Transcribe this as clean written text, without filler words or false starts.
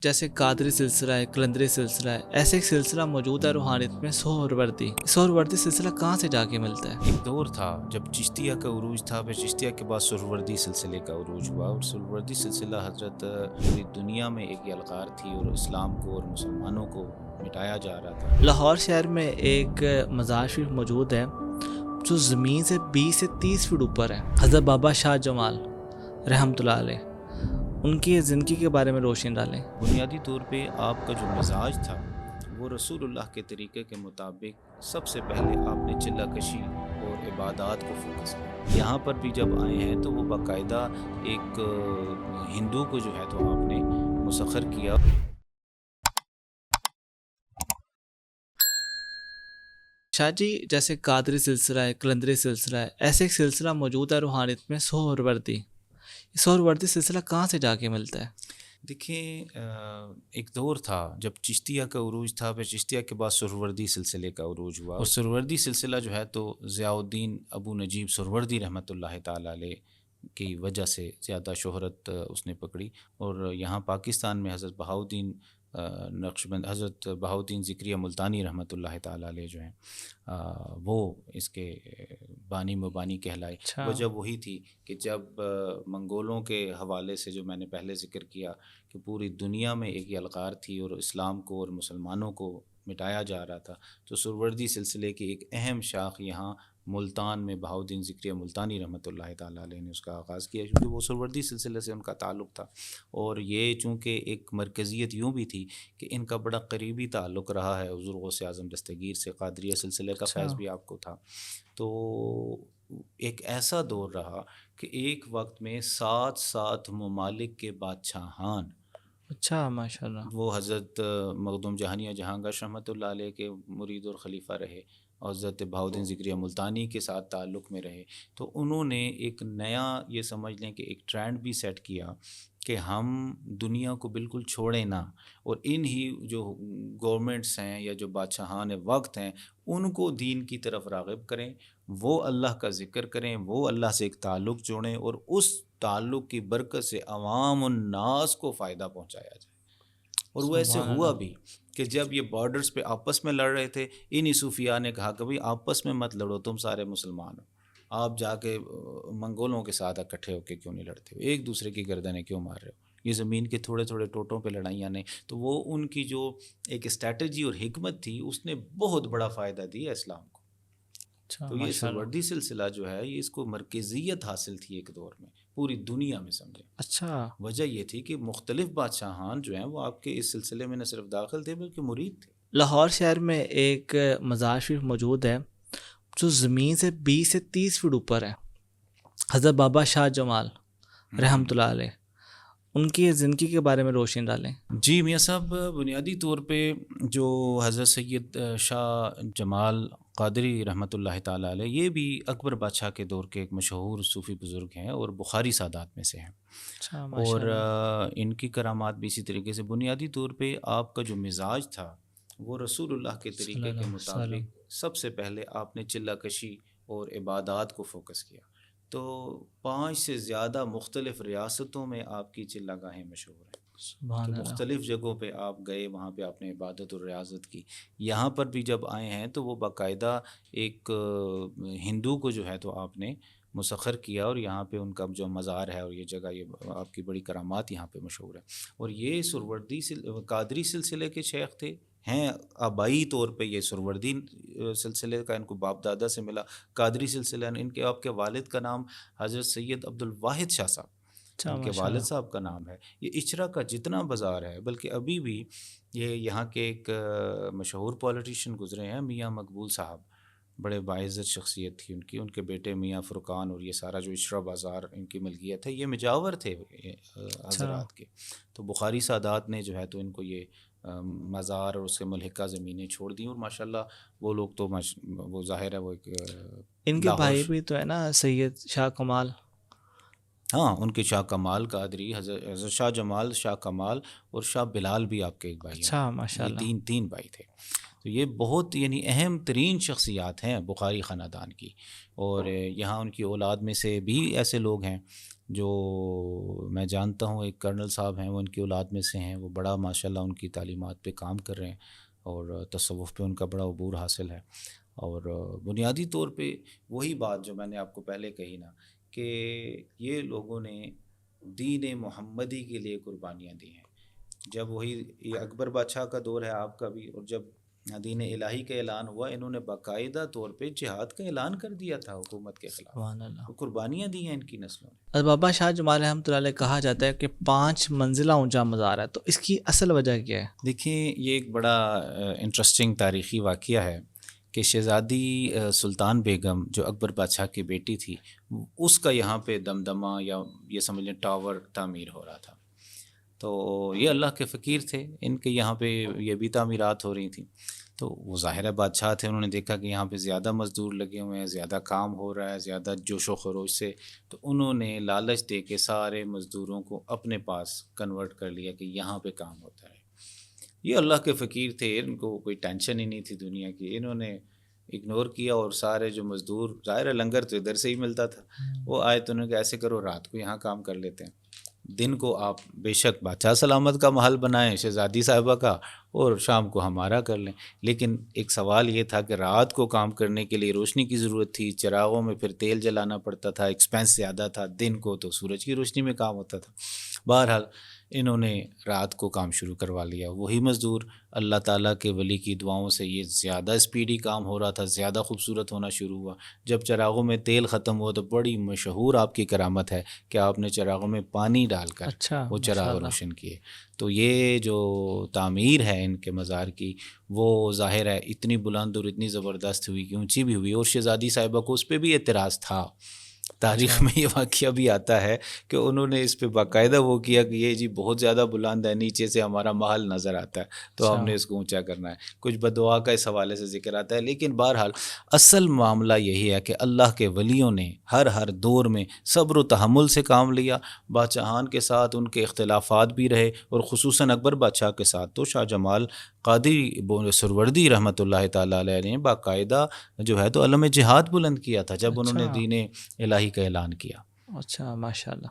جیسے قادری سلسلہ ہے، قلندری سلسلہ ہے، ایسے ایک سلسلہ موجود ہے روحانیت میں سہروردی سلسلہ کہاں سے جا کے ملتا ہے؟ ایک دور تھا جب چشتیہ کا عروج تھا، پھر چشتیہ کے بعد سہروردی سلسلے کا عروج ہوا، اور سہروردی سلسلہ حضرت پوری دنیا میں ایک یلغار تھی اور اسلام کو اور مسلمانوں کو مٹایا جا رہا تھا۔ لاہور شہر میں ایک مزار شریف موجود ہے جو زمین سے 20 سے 30 فٹ اوپر ہے۔ حضرت بابا شاہ جمال رحمۃ اللہ علیہ، ان کی زندگی کے بارے میں روشنی ڈالیں۔ بنیادی طور پہ آپ کا جو مزاج تھا وہ رسول اللہ کے طریقے کے مطابق سب سے پہلے آپ نے چلہ کشی اور عبادات کو فوکس کیا۔ یہاں پر بھی جب آئے ہیں تو وہ باقاعدہ ایک ہندو کو جو ہے تو آپ نے مسخر کیا۔ شاہ جی، جیسے قادری سلسلہ ہے، قلندری سلسلہ ہے، ایسے ایک سلسلہ موجود ہے روحانیت میں سہروردی سلسلہ کہاں سے جا کے ملتا ہے؟ دیکھیں، ایک دور تھا جب چشتیہ کا عروج تھا، پھر چشتیہ کے بعد سہروردی سلسلے کا عروج ہوا، اور سہروردی سلسلہ جو ہے تو ضیاء الدین ابو نجیب سہروردی رحمۃ اللہ تعالیٰ علیہ کی وجہ سے زیادہ شہرت اس نے پکڑی، اور یہاں پاکستان میں حضرت بہاؤالدین نقشبند، حضرت بہاؤالدین ذکریہ ملتانی رحمۃ اللہ تعالیٰ علیہ جو ہیں وہ اس کے بانی مبانی کہلائے۔ وجہ وہی تھی کہ جب منگولوں کے حوالے سے جو میں نے پہلے ذکر کیا کہ پوری دنیا میں ایک یلغار تھی اور اسلام کو اور مسلمانوں کو مٹایا جا رہا تھا، تو سہروردی سلسلے کی ایک اہم شاخ یہاں ملتان میں بہاؤالدین ذکریہ ملتانی رحمۃ اللہ تعالیٰ علیہ نے اس کا آغاز کیا، کیونکہ وہ سہروردی سلسلے سے ان کا تعلق تھا، اور یہ چونکہ ایک مرکزیت یوں بھی تھی کہ ان کا بڑا قریبی تعلق رہا ہے حضور غوث اعظم دستگیر سے، قادریہ سلسلے کا فیض بھی آپ کو تھا، تو ایک ایسا دور رہا کہ ایک وقت میں 7 ممالک کے بادشاہان، اچھا، ماشاء اللہ۔ وہ حضرت مخدوم جہانیہ جہاں گش رحمۃ اللہ علیہ کے مرید اور خلیفہ رہے، اور حضرت بہاؤالدین ذکریہ ملتانی کے ساتھ تعلق میں رہے، تو انہوں نے ایک نیا، یہ سمجھ لیں کہ ایک ٹرینڈ بھی سیٹ کیا کہ ہم دنیا کو بالکل چھوڑیں نہ، اور ان ہی جو گورنمنٹس ہیں یا جو بادشاہان وقت ہیں ان کو دین کی طرف راغب کریں، وہ اللہ کا ذکر کریں، وہ اللہ سے ایک تعلق جوڑیں، اور اس تعلق کی برکت سے عوام الناس کو فائدہ پہنچایا جائے۔ اور وہ ایسے ہوا بھی کہ جب یہ بارڈرز پہ آپس میں لڑ رہے تھے، انہی صوفیاء نے کہا کہ بھئی آپس میں مت لڑو، تم سارے مسلمان ہو، آپ جا کے منگولوں کے ساتھ اکٹھے ہو کے کیوں نہیں لڑتے ہو، ایک دوسرے کی گردنیں کیوں مار رہے ہو، یہ زمین کے تھوڑے تھوڑے ٹوٹوں پہ لڑائیاں نہیں۔ تو وہ ان کی جو ایک اسٹریٹجی اور حکمت تھی اس نے بہت بڑا فائدہ دیا اسلام کو۔ تو یہ سہروردی سلسلہ جو ہے یہ اس کو مرکزیت حاصل تھی ایک دور میں پوری دنیا میں، سمجھیں۔ اچھا، وجہ یہ تھی کہ مختلف بادشاہان جو ہیں وہ آپ کے اس سلسلے میں نہ صرف داخل تھے بلکہ مرید تھے۔ لاہور شہر میں ایک مزار شریف موجود ہے جو زمین سے 20 سے 30 فٹ اوپر ہے۔ حضرت بابا شاہ جمال رحمۃ اللہ علیہ، ان کی زندگی کے بارے میں روشنی ڈالیں۔ جی میاں صاحب، بنیادی طور پہ جو حضرت سید شاہ جمال قادری رحمۃ اللہ تعالیٰ علیہ، یہ بھی اکبر بادشاہ کے دور کے ایک مشہور صوفی بزرگ ہیں اور بخاری سادات میں سے ہیں، اچھا، اور ماشاء اللہ۔ ان کی کرامات بھی اسی طریقے سے۔ بنیادی طور پہ آپ کا جو مزاج تھا وہ رسول اللہ کے صلی طریقے اللہ کے علیہ وسلم۔ مطابق سب سے پہلے آپ نے چلہ کشی اور عبادات کو فوکس کیا، تو 5 سے زیادہ مختلف ریاستوں میں آپ کی چلہ گاہیں مشہور ہیں، سبحان تو اللہ۔ مختلف جگہوں پہ آپ گئے، وہاں پہ آپ نے عبادت اور ریاضت کی۔ یہاں پر بھی جب آئے ہیں تو وہ باقاعدہ ایک ہندو کو جو ہے تو آپ نے مسخر کیا، اور یہاں پہ ان کا جو مزار ہے اور یہ جگہ، یہ آپ کی بڑی کرامات یہاں پہ مشہور ہے۔ اور یہ سہروردی قادری سلسلے کے شیخ تھے، ہیں آبائی طور پہ یہ سہروردی سلسلے کا ان کو باپ دادا سے ملا۔ قادری سلسلہ ان کے آپ کے والد کا نام حضرت سید عبد الواحد شاہ صاحب، اچھا، ان کے ماشاء والد اللہ۔ صاحب کا نام ہے۔ یہ اچرا کا جتنا بازار ہے، بلکہ ابھی بھی یہ یہاں کے ایک مشہور پولیٹیشین گزرے ہیں، میاں مقبول صاحب، بڑے باعزت شخصیت تھی ان کے بیٹے میاں فرقان، اور یہ سارا جو اچرا بازار ان کی ملکیت ہے، یہ مجاور تھے حضرات کے۔ تو بخاری سادات نے جو ہے تو ان کو یہ مزار اور اس سے ملحقہ زمینیں چھوڑ دیں، اور ماشاءاللہ وہ لوگ تو وہ ظاہر ہے وہ ایک ان کے لاہور، بھائی بھی تو ہے نا، سید شاہ کمال۔ ہاں ان کے شاہ کمال قادری، حضرت شاہ جمال، شاہ کمال اور شاہ بلال بھی آپ کے ایک بھائی ہیں، اچھا، ماشاء یہ اللہ۔ تین بھائی تھے۔ تو یہ بہت یعنی اہم ترین شخصیات ہیں بخاری خاندان کی، اور یہاں ان کی اولاد میں سے بھی ایسے لوگ ہیں جو میں جانتا ہوں ایک کرنل صاحب ہیں، وہ ان کی اولاد میں سے ہیں، وہ بڑا ماشاءاللہ ان کی تعلیمات پہ کام کر رہے ہیں اور تصوف پہ ان کا بڑا عبور حاصل ہے. اور بنیادی طور پہ وہی بات جو میں نے آپ کو پہلے کہی نا کہ یہ لوگوں نے دین محمدی کے لیے قربانیاں دی ہیں. جب وہی یہ اکبر بادشاہ کا دور ہے آپ کا بھی، اور جب دین الہی کا اعلان ہوا، انہوں نے باقاعدہ طور پہ جہاد کا اعلان کر دیا تھا حکومت کے خلاف. سبحان اللہ. وہ قربانیاں دی ہیں ان کی نسلوں نے. حضرت بابا شاہ جمال رحمۃ اللہ علیہ کہا جاتا ہے کہ 5 منزلہ اونچا مزار ہے، تو اس کی اصل وجہ کیا ہے؟ دیکھیں یہ ایک بڑا انٹرسٹنگ تاریخی واقعہ ہے کہ شہزادی سلطان بیگم جو اکبر بادشاہ کی بیٹی تھی، اس کا یہاں پہ دمدمہ یا یہ سمجھ لیں ٹاور تعمیر ہو رہا تھا. تو یہ اللہ کے فقیر تھے، ان کے یہاں پہ یہ بھی تعمیرات ہو رہی تھیں. تو وہ ظاہر بادشاہ تھے، انہوں نے دیکھا کہ یہاں پہ زیادہ مزدور لگے ہوئے ہیں، زیادہ کام ہو رہا ہے، زیادہ جوش و خروش سے، تو انہوں نے لالچ دے کے سارے مزدوروں کو اپنے پاس کنورٹ کر لیا کہ یہاں پہ کام ہوتا ہے. یہ اللہ کے فقیر تھے، ان کو کوئی ٹینشن ہی نہیں تھی دنیا کی. انہوں نے اگنور کیا اور سارے جو مزدور، ظاہر لنگر تو ادھر سے ہی ملتا تھا، وہ آئے تو انہوں نے کہا ایسے کرو رات کو یہاں کام کر لیتے ہیں، دن کو آپ بے شک بادشاہ سلامت کا محل بنائیں شہزادی صاحبہ کا، اور شام کو ہمارا کر لیں. لیکن ایک سوال یہ تھا کہ رات کو کام کرنے کے لیے روشنی کی ضرورت تھی، چراغوں میں پھر تیل جلانا پڑتا تھا، ایکسپینس زیادہ تھا. دن کو تو سورج کی روشنی میں کام ہوتا تھا. بہرحال انہوں نے رات کو کام شروع کروا لیا. وہی مزدور اللہ تعالیٰ کے ولی کی دعاؤں سے یہ زیادہ اسپیڈی کام ہو رہا تھا، زیادہ خوبصورت ہونا شروع ہوا. جب چراغوں میں تیل ختم ہوا تو بڑی مشہور آپ کی کرامت ہے کہ آپ نے چراغوں میں پانی ڈال کر وہ چراغ روشن کیے. تو یہ جو تعمیر ہے ان کے مزار کی، وہ ظاہر ہے اتنی بلند اور اتنی زبردست ہوئی کہ اونچی بھی ہوئی، اور شہزادی صاحبہ کو اس پہ بھی اعتراض تھا. تاریخ میں یہ واقعہ بھی آتا ہے کہ انہوں نے اس پہ باقاعدہ وہ کیا کہ یہ جی بہت زیادہ بلند ہے، نیچے سے ہمارا محل نظر آتا ہے تو ہم نے اس کو اونچا کرنا ہے. کچھ بدعا کا اس حوالے سے ذکر آتا ہے. لیکن بہرحال اصل معاملہ یہی ہے کہ اللہ کے ولیوں نے ہر دور میں صبر و تحمل سے کام لیا. بادشاہان کے ساتھ ان کے اختلافات بھی رہے، اور خصوصاً اکبر بادشاہ کے ساتھ تو شاہ جمال قادری سروردی رحمۃ اللہ تعالیٰ علیہ نے باقاعدہ جو ہے تو علم جہاد بلند کیا تھا جب انہوں نے دین الہی کا اعلان کیا. اچھا ماشاء اللہ.